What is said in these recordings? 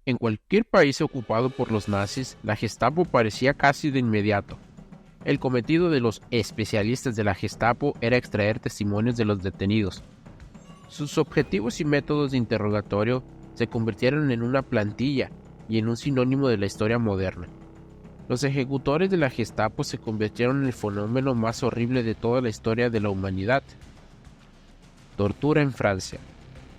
En cualquier país ocupado por los nazis, la Gestapo parecía casi de inmediato. El cometido de los especialistas de la Gestapo era extraer testimonios de los detenidos. Sus objetivos y métodos de interrogatorio se convirtieron en una plantilla y en un sinónimo de la historia moderna. Los ejecutores de la Gestapo se convirtieron en el fenómeno más horrible de toda la historia de la humanidad. Tortura en Francia.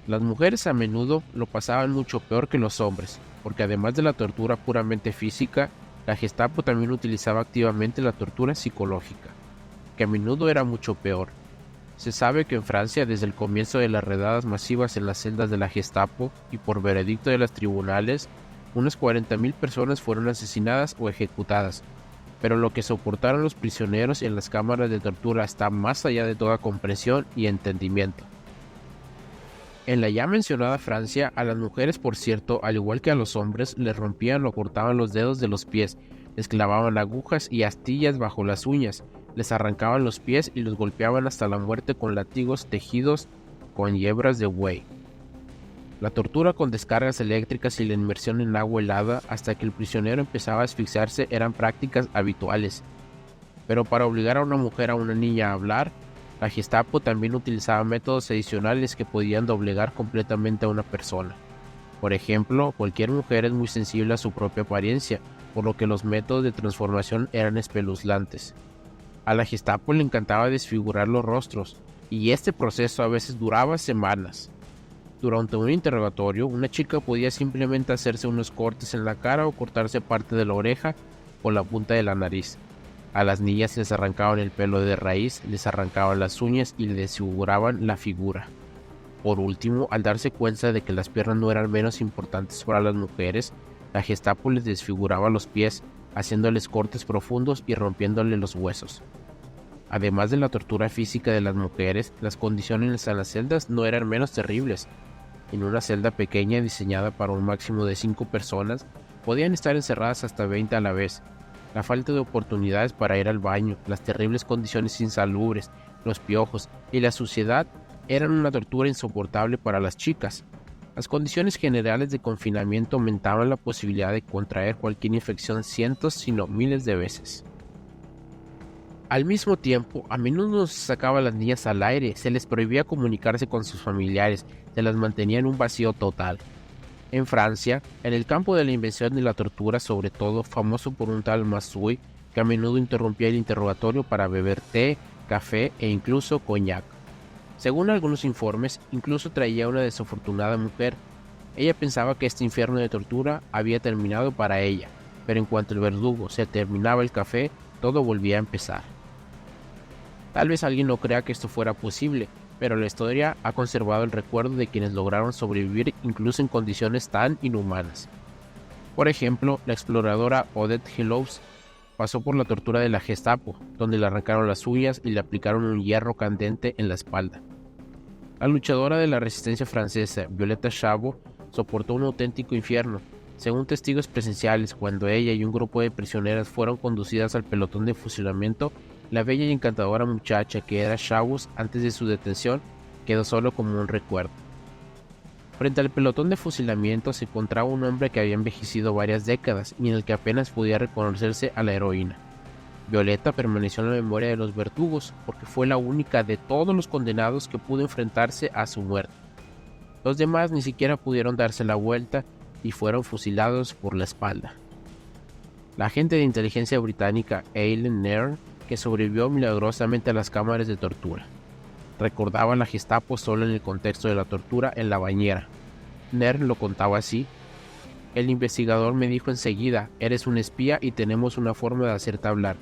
Las mujeres a menudo lo pasaban mucho peor que los hombres, porque además de la tortura puramente física, la Gestapo también utilizaba activamente la tortura psicológica, que a menudo era mucho peor. Se sabe que en Francia, desde el comienzo de las redadas masivas en las celdas de la Gestapo y por veredicto de los tribunales, unas 40.000 personas fueron asesinadas o ejecutadas, pero lo que soportaron los prisioneros en las cámaras de tortura está más allá de toda comprensión y entendimiento. En la ya mencionada Francia, a las mujeres, por cierto, al igual que a los hombres, les rompían o cortaban los dedos de los pies, les clavaban agujas y astillas bajo las uñas, les arrancaban los pies y los golpeaban hasta la muerte con látigos tejidos con hebras de buey. La tortura con descargas eléctricas y la inmersión en agua helada hasta que el prisionero empezaba a asfixiarse eran prácticas habituales. Pero para obligar a una mujer o a una niña a hablar, la Gestapo también utilizaba métodos adicionales que podían doblegar completamente a una persona. Por ejemplo, cualquier mujer es muy sensible a su propia apariencia, por lo que los métodos de transformación eran espeluznantes. A la Gestapo le encantaba desfigurar los rostros, y este proceso a veces duraba semanas. Durante un interrogatorio, una chica podía simplemente hacerse unos cortes en la cara o cortarse parte de la oreja o la punta de la nariz. A las niñas les arrancaban el pelo de raíz, les arrancaban las uñas y les desfiguraban la figura. Por último, al darse cuenta de que las piernas no eran menos importantes para las mujeres, la Gestapo les desfiguraba los pies, haciéndoles cortes profundos y rompiéndoles los huesos. Además de la tortura física de las mujeres, las condiciones en las celdas no eran menos terribles. En una celda pequeña diseñada para un máximo de 5 personas, podían estar encerradas hasta 20 a la vez. La falta de oportunidades para ir al baño, las terribles condiciones insalubres, los piojos y la suciedad eran una tortura insoportable para las chicas. Las condiciones generales de confinamiento aumentaban la posibilidad de contraer cualquier infección cientos, si no miles de veces. Al mismo tiempo, a menudo se sacaba a las niñas al aire, se les prohibía comunicarse con sus familiares, se las mantenía en un vacío total. En Francia, en el campo de la invención y la tortura, sobre todo famoso por un tal Massuy, que a menudo interrumpía el interrogatorio para beber té, café e incluso coñac. Según algunos informes, incluso traía una desafortunada mujer. Ella pensaba que este infierno de tortura había terminado para ella, pero en cuanto el verdugo se terminaba el café, todo volvía a empezar. Tal vez alguien no crea que esto fuera posible, pero la historia ha conservado el recuerdo de quienes lograron sobrevivir incluso en condiciones tan inhumanas. Por ejemplo, la exploradora Odette Hillows pasó por la tortura de la Gestapo, donde le arrancaron las uñas y le aplicaron un hierro candente en la espalda. La luchadora de la resistencia francesa, Violetta Chabot, soportó un auténtico infierno. Según testigos presenciales, cuando ella y un grupo de prisioneras fueron conducidas al pelotón de fusilamiento, la bella y encantadora muchacha que era Chabot antes de su detención quedó solo como un recuerdo. Frente al pelotón de fusilamiento se encontraba un hombre que había envejecido varias décadas y en el que apenas podía reconocerse a la heroína. Violetta permaneció en la memoria de los verdugos porque fue la única de todos los condenados que pudo enfrentarse a su muerte. Los demás ni siquiera pudieron darse la vuelta y fueron fusilados por la espalda. La agente de inteligencia británica Eileen Nairn, que sobrevivió milagrosamente a las cámaras de tortura, recordaba a la Gestapo solo en el contexto de la tortura en la bañera. Nairn lo contaba así: el investigador me dijo enseguida, eres un espía y tenemos una forma de hacerte hablar.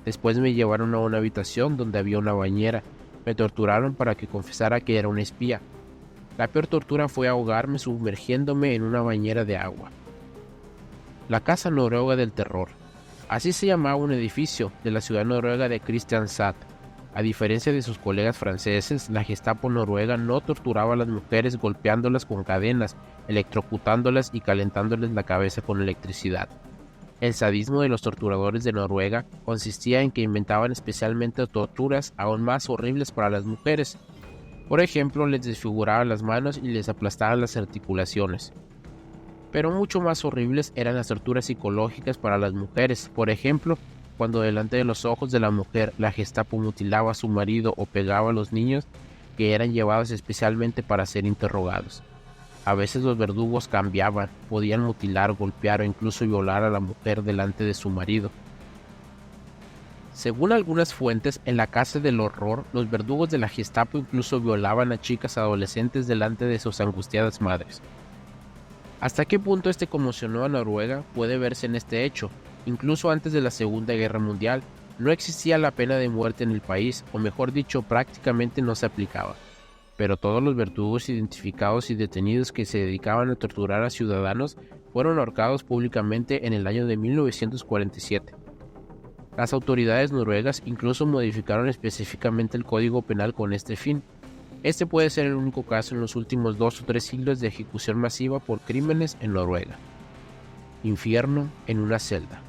Después me llevaron a una habitación donde había una bañera, me torturaron para que confesara que era un espía. La peor tortura fue ahogarme sumergiéndome en una bañera de agua. La Casa Noruega del Terror. Así se llamaba un edificio de la ciudad noruega de Kristiansand. A diferencia de sus colegas franceses, la Gestapo noruega no torturaba a las mujeres golpeándolas con cadenas, electrocutándolas y calentándoles la cabeza con electricidad. El sadismo de los torturadores de Noruega consistía en que inventaban especialmente torturas aún más horribles para las mujeres. Por ejemplo, les desfiguraban las manos y les aplastaban las articulaciones. Pero mucho más horribles eran las torturas psicológicas para las mujeres. Por ejemplo, cuando delante de los ojos de la mujer la Gestapo mutilaba a su marido o pegaba a los niños que eran llevados especialmente para ser interrogados. A veces los verdugos cambiaban, podían mutilar, golpear o incluso violar a la mujer delante de su marido. Según algunas fuentes, en la Casa del Horror, los verdugos de la Gestapo incluso violaban a chicas adolescentes delante de sus angustiadas madres. ¿Hasta qué punto este conmocionó a Noruega puede verse en este hecho? Incluso antes de la Segunda Guerra Mundial, no existía la pena de muerte en el país, o mejor dicho, prácticamente no se aplicaba. Pero todos los verdugos identificados y detenidos que se dedicaban a torturar a ciudadanos fueron ahorcados públicamente en el año de 1947. Las autoridades noruegas incluso modificaron específicamente el Código Penal con este fin. Este puede ser el único caso en los últimos 2 o 3 siglos de ejecución masiva por crímenes en Noruega. Infierno en una celda.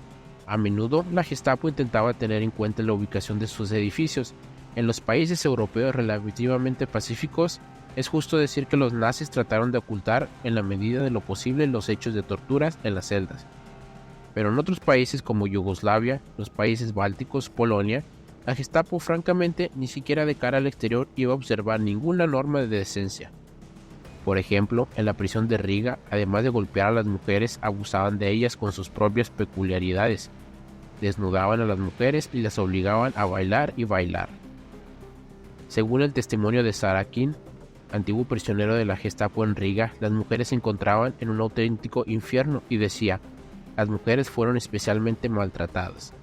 A menudo, la Gestapo intentaba tener en cuenta la ubicación de sus edificios. En los países europeos relativamente pacíficos, es justo decir que los nazis trataron de ocultar en la medida de lo posible los hechos de torturas en las celdas. Pero en otros países como Yugoslavia, los países bálticos, Polonia, la Gestapo francamente ni siquiera de cara al exterior iba a observar ninguna norma de decencia. Por ejemplo, en la prisión de Riga, además de golpear a las mujeres, abusaban de ellas con sus propias peculiaridades. Desnudaban a las mujeres y las obligaban a bailar y bailar. Según el testimonio de Sarakin, antiguo prisionero de la Gestapo en Riga, las mujeres se encontraban en un auténtico infierno y decía: las mujeres fueron especialmente maltratadas.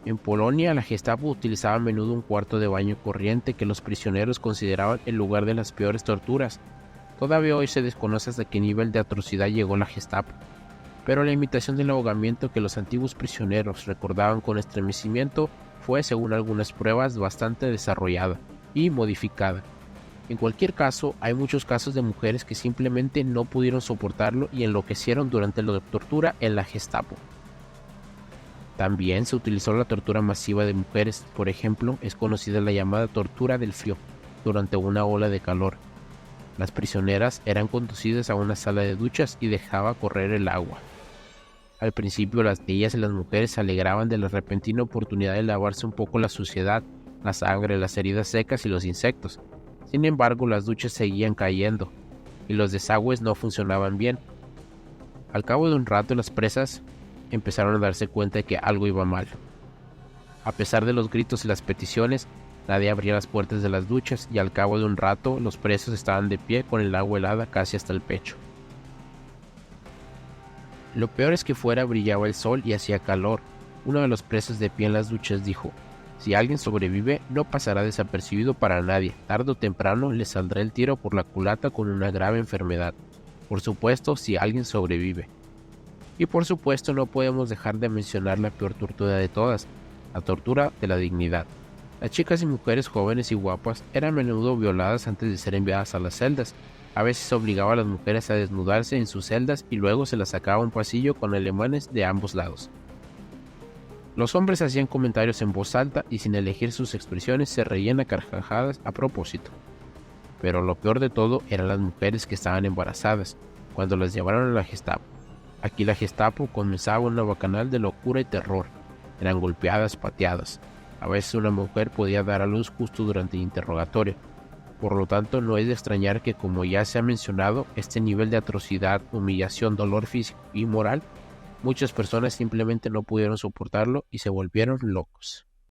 En Polonia, la Gestapo utilizaba a menudo un cuarto de baño corriente que los prisioneros consideraban el lugar de las peores torturas. Todavía hoy se desconoce hasta qué nivel de atrocidad llegó la Gestapo, pero la imitación del ahogamiento que los antiguos prisioneros recordaban con estremecimiento fue, según algunas pruebas, bastante desarrollada y modificada. En cualquier caso, hay muchos casos de mujeres que simplemente no pudieron soportarlo y enloquecieron durante la tortura en la Gestapo. También se utilizó la tortura masiva de mujeres. Por ejemplo, es conocida la llamada tortura del frío durante una ola de calor. Las prisioneras eran conducidas a una sala de duchas y dejaba correr el agua. Al principio, ellas y las mujeres se alegraban de la repentina oportunidad de lavarse un poco la suciedad, la sangre, las heridas secas y los insectos. Sin embargo, las duchas seguían cayendo y los desagües no funcionaban bien. Al cabo de un rato, las presas empezaron a darse cuenta de que algo iba mal. A pesar de los gritos y las peticiones, nadie abría las puertas de las duchas y al cabo de un rato los presos estaban de pie con el agua helada casi hasta el pecho. Lo peor es que fuera brillaba el sol y hacía calor. Uno de los presos de pie en las duchas dijo: si alguien sobrevive, no pasará desapercibido para nadie. Tarde o temprano le saldrá el tiro por la culata con una grave enfermedad. Por supuesto, si alguien sobrevive. Y por supuesto no podemos dejar de mencionar la peor tortura de todas, la tortura de la dignidad. Las chicas y mujeres jóvenes y guapas eran a menudo violadas antes de ser enviadas a las celdas. A veces se obligaba a las mujeres a desnudarse en sus celdas y luego se las sacaba a un pasillo con alemanes de ambos lados. Los hombres hacían comentarios en voz alta y sin elegir sus expresiones se reían a carcajadas a propósito. Pero lo peor de todo eran las mujeres que estaban embarazadas, cuando las llevaron a la Gestapo. Aquí la Gestapo comenzaba una bacanal de locura y terror. Eran golpeadas, pateadas. A veces una mujer podía dar a luz justo durante el interrogatorio. Por lo tanto, no es de extrañar que, como ya se ha mencionado, este nivel de atrocidad, humillación, dolor físico y moral, muchas personas simplemente no pudieron soportarlo y se volvieron locos.